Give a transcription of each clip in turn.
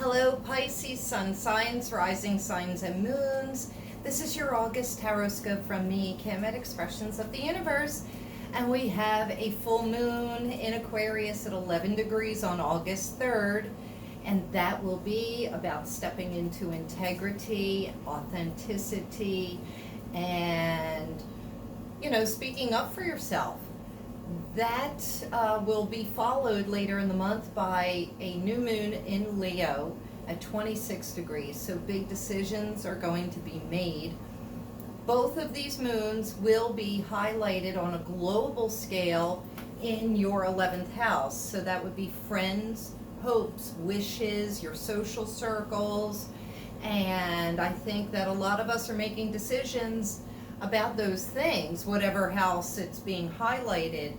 Hello Pisces, sun signs, rising signs, and moons. This is your August horoscope from me, Kim, at Expressions of the Universe. And we have a full moon in Aquarius at 11 degrees on August 3rd. And that will be about stepping into integrity, authenticity, and, speaking up for yourself. That will be followed later in the month by a new moon in Leo at 26 degrees. So big decisions are going to be made. Both of these moons will be highlighted on a global scale in your 11th house. So that would be friends, hopes, wishes, your social circles. And I think that a lot of us are making decisions about those things, whatever house it's being highlighted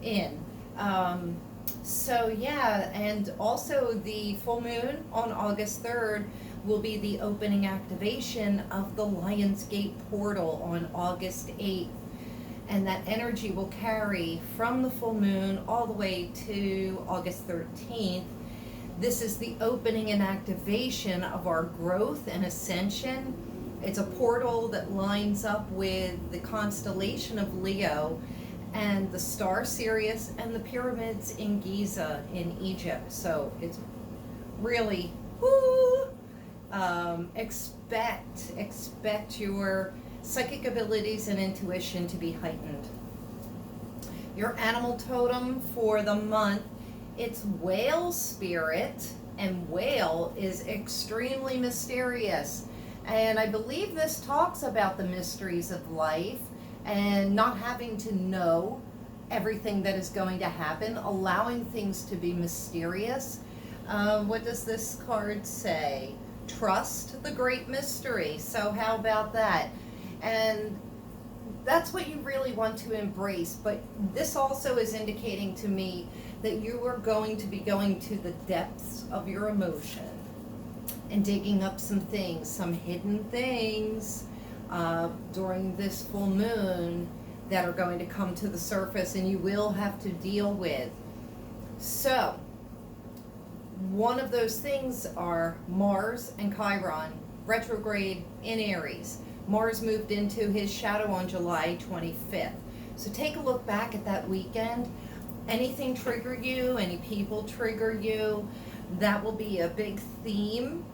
in. And also the full moon on August 3rd will be the opening activation of the Lionsgate portal on August 8th. And that energy will carry from the full moon all the way to August 13th. This is the opening and activation of our growth and ascension. It's a portal that lines up with the constellation of Leo and the star Sirius and the pyramids in Giza in Egypt. So it's really, expect your psychic abilities and intuition to be heightened. Your animal totem for the month, it's whale spirit, and whale is extremely mysterious. And I believe this talks about the mysteries of life and not having to know everything that is going to happen, allowing things to be mysterious. What does this card say? Trust the great mystery. So how about that? And that's what you really want to embrace. But this also is indicating to me that you are going to be going to the depths of your emotion and digging up some things, some hidden things during this full moon that are going to come to the surface and you will have to deal with. So, one of those things are Mars and Chiron retrograde in Aries. Mars moved into his shadow on July 25th. So take a look back at that weekend. Anything trigger you, any people trigger you, that will be a big theme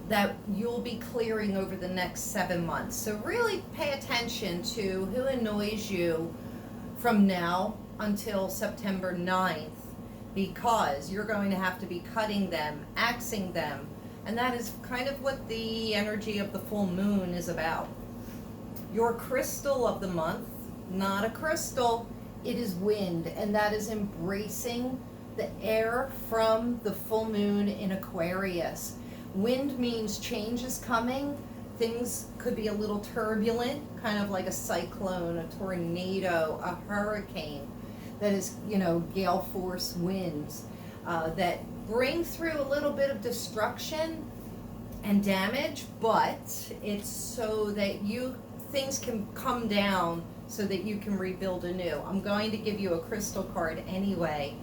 that you'll be clearing over the next 7 months. So really pay attention to who annoys you from now until September 9th, because you're going to have to be cutting them, axing them, and that is kind of what the energy of the full moon is about. Your crystal of the month, not a crystal, it is wind, and that is embracing the air from the full moon in Aquarius. Wind means change is coming. Things could be a little turbulent, kind of like a cyclone, a tornado, a hurricane. That is, gale force winds that bring through a little bit of destruction and damage, but it's so that things can come down so that you can rebuild anew. I'm going to give you a crystal card anyway,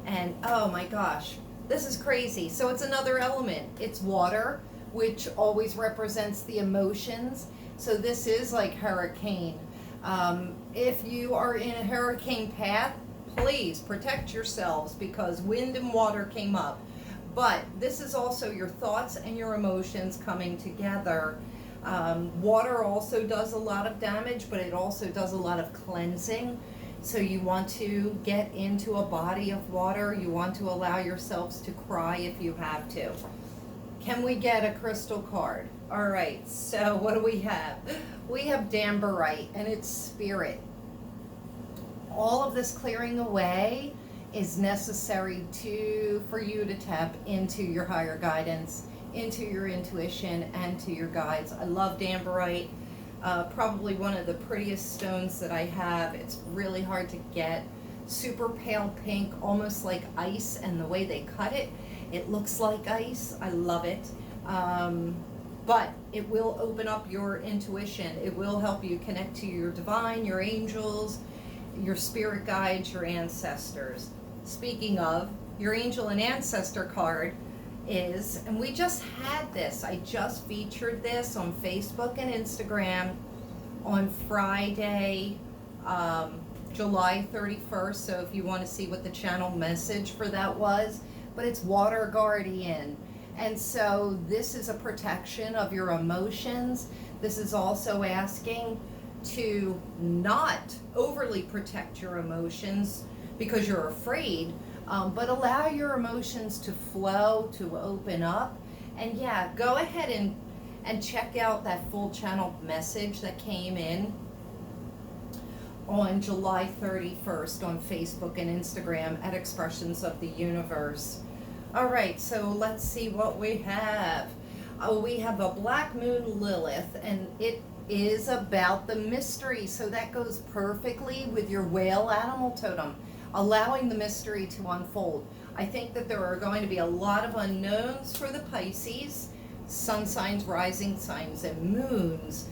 and oh my gosh, this is crazy. So it's another element. It's water, which always represents the emotions. So this is like hurricane. If you are in a hurricane path, please protect yourselves because wind and water came up. But this is also your thoughts and your emotions coming together. Water also does a lot of damage, but it also does a lot of cleansing. So you want to get into a body of water. You want to allow yourselves to cry if you have to. Can we get a crystal card? All right, so what do we have? We have Damberite, and it's spirit. All of this clearing away is necessary for you to tap into your higher guidance, into your intuition, and to your guides. I love Damberite. Probably one of the prettiest stones that I have. It's really hard to get. Super pale pink, almost like ice, and the way they cut it, it looks like ice. I love it. But it will open up your intuition. It will help you connect to your divine, your angels, your spirit guides, your ancestors. Speaking of, your angel and ancestor card is, and we just had this, I just featured this on Facebook and Instagram on Friday, July 31st, so if you want to see what the channel message for that was, but it's Water Guardian. And so this is a protection of your emotions. This is also asking to not overly protect your emotions because you're afraid, but allow your emotions to flow, to open up. And yeah, go ahead and check out that full channel message that came in on July 31st on Facebook and Instagram at Expressions of the Universe. All right, so let's see what we have. We have a Black Moon Lilith, and it is about the mystery. So that goes perfectly with your whale animal totem, allowing the mystery to unfold. I think that there are going to be a lot of unknowns for the Pisces, sun signs, rising signs, and moons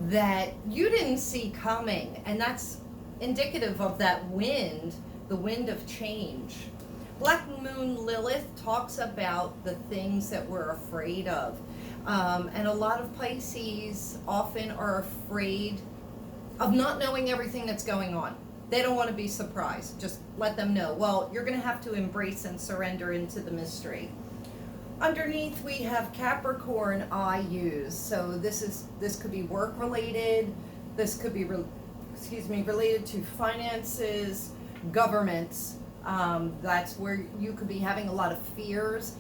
that you didn't see coming. And that's indicative of that wind, the wind of change. Black Moon Lilith talks about the things that we're afraid of. And a lot of Pisces often are afraid of not knowing everything that's going on. They don't want to be surprised. Just let them know. Well, you're going to have to embrace and surrender into the mystery. Underneath we have Capricorn I use. So this could be work related. This could be related to finances, governments. That's where you could be having a lot of fears.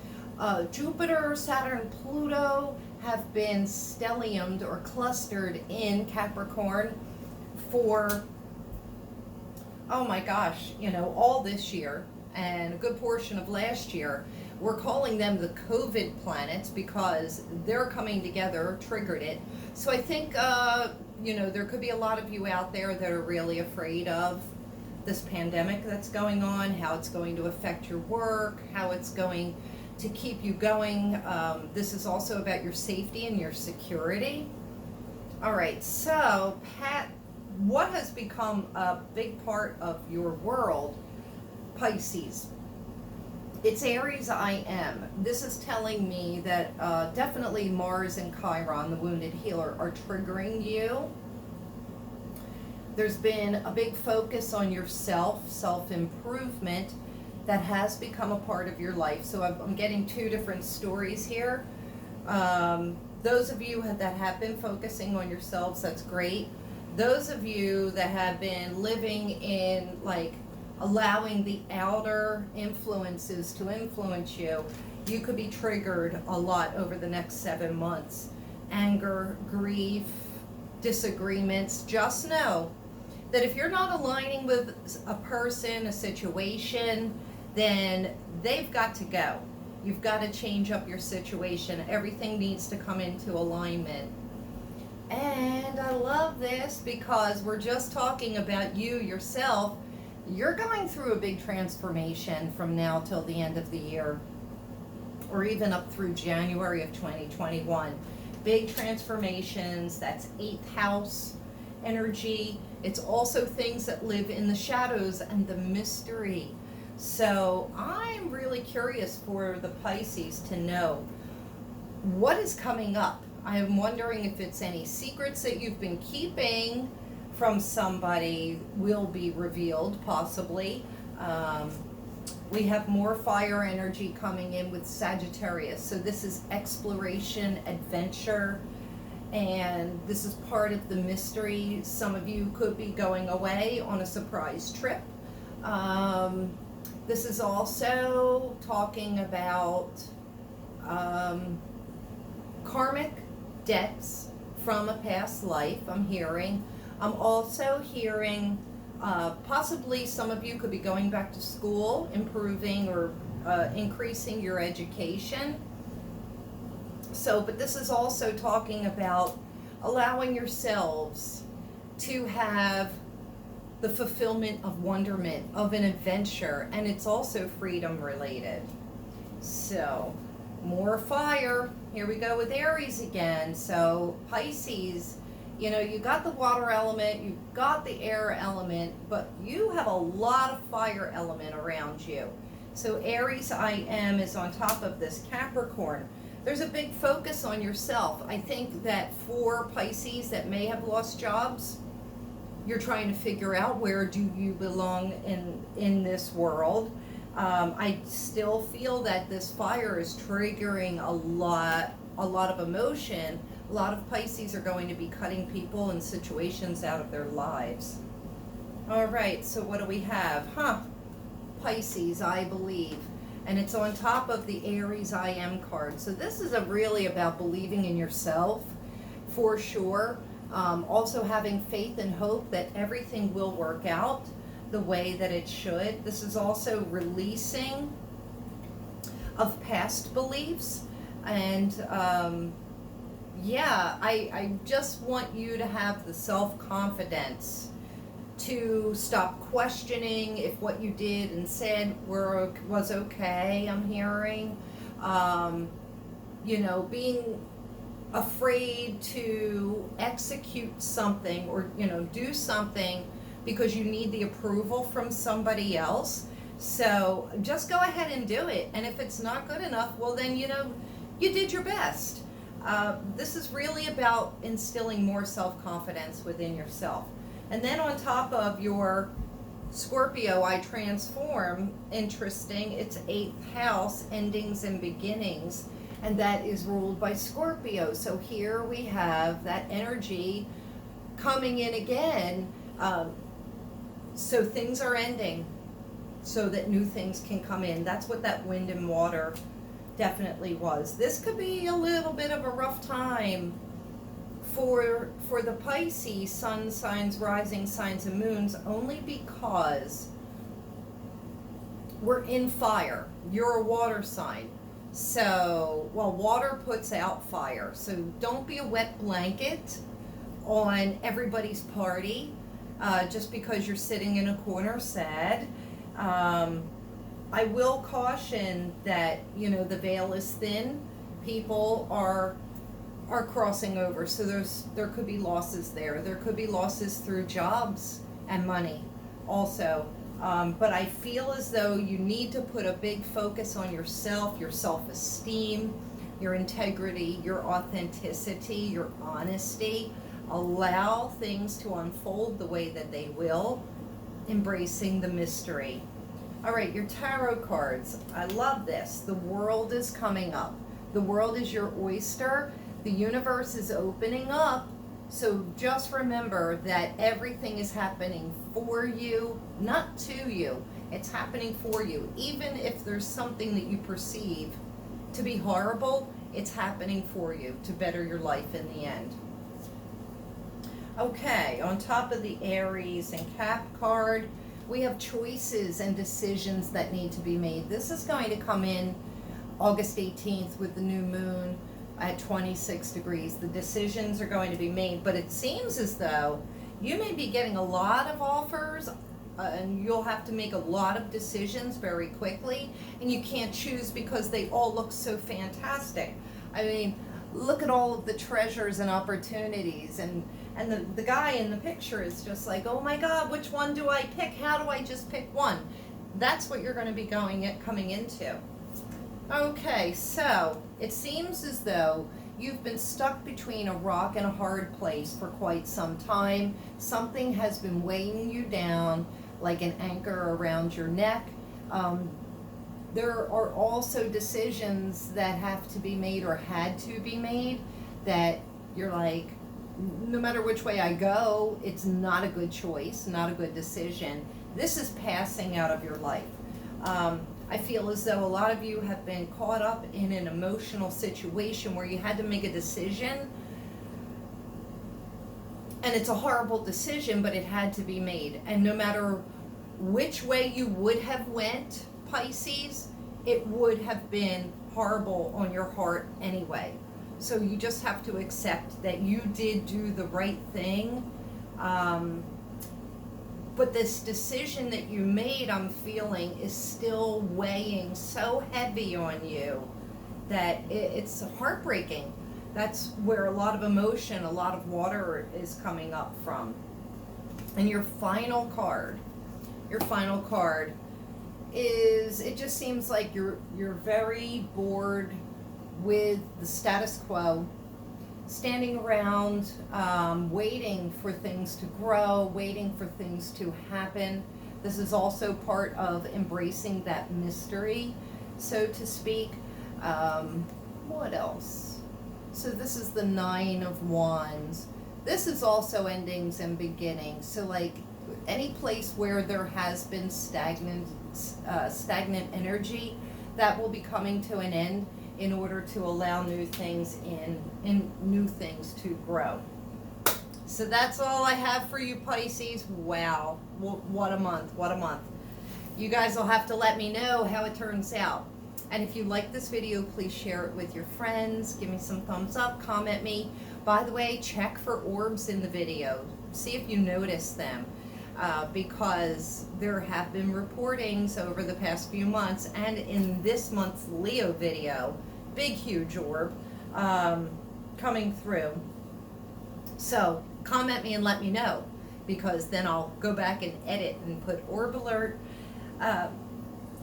Jupiter, Saturn, Pluto have been stelliumed or clustered in Capricorn for, oh my gosh, all this year and a good portion of last year. We're calling them the COVID planets because they're coming together, triggered it. So I think, there could be a lot of you out there that are really afraid of this pandemic that's going on, how it's going to affect your work, how it's going to keep you going. This is also about your safety and your security. All right, so Pat, what has become a big part of your world, Pisces? It's Aries I am. This is telling me that definitely Mars and Chiron, the wounded healer, are triggering you. There's been a big focus on yourself, self-improvement, that has become a part of your life. So I'm getting two different stories here. Those of you that have been focusing on yourselves, that's great. Those of you that have been living in allowing the outer influences to influence you, you could be triggered a lot over the next 7 months. Anger, grief, disagreements. Just know that if you're not aligning with a person, a situation, then they've got to go. You've got to change up your situation. Everything needs to come into alignment. And I love this because we're just talking about you, yourself. You're going through a big transformation from now till the end of the year, or even up through January of 2021. Big transformations, that's 8th house energy. It's also things that live in the shadows and the mystery. So I'm really curious for the Pisces to know what is coming up. I am wondering if it's any secrets that you've been keeping from somebody will be revealed, possibly. We have more fire energy coming in with Sagittarius. So this is exploration, adventure, and this is part of the mystery. Some of you could be going away on a surprise trip. This is also talking about karmic debts from a past life, I'm hearing. I'm also hearing possibly some of you could be going back to school, improving or increasing your education. So, but this is also talking about allowing yourselves to have the fulfillment of wonderment, of an adventure, and it's also freedom related. So, more fire. Here we go with Aries again. So, Pisces, you got the water element, you got the air element, but you have a lot of fire element around you. So Aries I am is on top of this Capricorn. There's a big focus on yourself. I think that for Pisces that may have lost jobs, you're trying to figure out where do you belong in this world. I still feel that this fire is triggering a lot of emotion. A lot of Pisces are going to be cutting people and situations out of their lives. All right, so what do we have? Pisces, I believe. And it's on top of the Aries I am card. So this is really about believing in yourself, for sure. Also having faith and hope that everything will work out the way that it should. This is also releasing of past beliefs. And I just want you to have the self-confidence to stop questioning if what you did and said was okay. I'm hearing, being afraid to execute something or, do something because you need the approval from somebody else. So just go ahead and do it. And if it's not good enough, well then, you did your best. This is really about instilling more self-confidence within yourself. And then on top of your Scorpio, I transform, interesting, it's 8th house, endings and beginnings, and that is ruled by Scorpio. So here we have that energy coming in again. So things are ending so that new things can come in. That's what that wind and water definitely was. This could be a little bit of a rough time for the Pisces, sun signs, rising signs, and moons, only because we're in fire. You're a water sign. So, water puts out fire. So don't be a wet blanket on everybody's party just because you're sitting in a corner sad. I will caution that, the veil is thin. People are crossing over, so there could be losses there. There could be losses through jobs and money also. But I feel as though you need to put a big focus on yourself, your self-esteem, your integrity, your authenticity, your honesty. Allow things to unfold the way that they will, embracing the mystery. All right, your tarot cards. I love this. The world is coming up. The world is your oyster. The universe is opening up. So just remember that everything is happening for you, not to you. It's happening for you. Even if there's something that you perceive to be horrible, it's happening for you to better your life in the end. Okay, on top of the Aries and Cap card, we have choices and decisions that need to be made. This is going to come in August 18th with the new moon at 26 degrees. The decisions are going to be made, but it seems as though you may be getting a lot of offers and you'll have to make a lot of decisions very quickly, and you can't choose because they all look so fantastic. I mean, look at all of the treasures and opportunities, and the guy in the picture is just like, oh my God, which one do I pick? How do I just pick one? That's what you're going to be coming into. Okay, so it seems as though you've been stuck between a rock and a hard place for quite some time. Something has been weighing you down like an anchor around your neck. There are also decisions that have to be made or had to be made that you're like, no matter which way I go, it's not a good choice, not a good decision. This is passing out of your life. I feel as though a lot of you have been caught up in an emotional situation where you had to make a decision, and it's a horrible decision, but it had to be made. And no matter which way you would have went, Pisces, it would have been horrible on your heart anyway. So you just have to accept that you did do the right thing. But this decision that you made, I'm feeling, is still weighing so heavy on you that it's heartbreaking. That's where a lot of emotion, a lot of water is coming up from. And your final card is, it just seems like you're very bored with the status quo, standing around, waiting for things to grow, waiting for things to happen. This is also part of embracing that mystery, so to speak. What else? So this is the Nine of Wands. This is also endings and beginnings. So like any place where there has been stagnant energy, that will be coming to an end in order to allow new things in new things to grow. So that's all I have for you, Pisces. Wow, what a month, what a month. You guys will have to let me know how it turns out. And if you like this video, please share it with your friends. Give me some thumbs up, comment me. By the way, check for orbs in the video. See if you notice them. Because there have been reportings over the past few months, and in this month's Leo video, big huge orb coming through. So comment me and let me know, because then I'll go back and edit and put orb alert.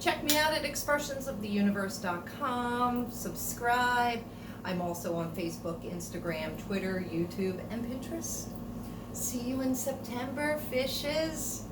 Check me out at expressionsoftheuniverse.com. Subscribe. I'm also on Facebook, Instagram, Twitter, YouTube, and Pinterest. See you in September, fishes.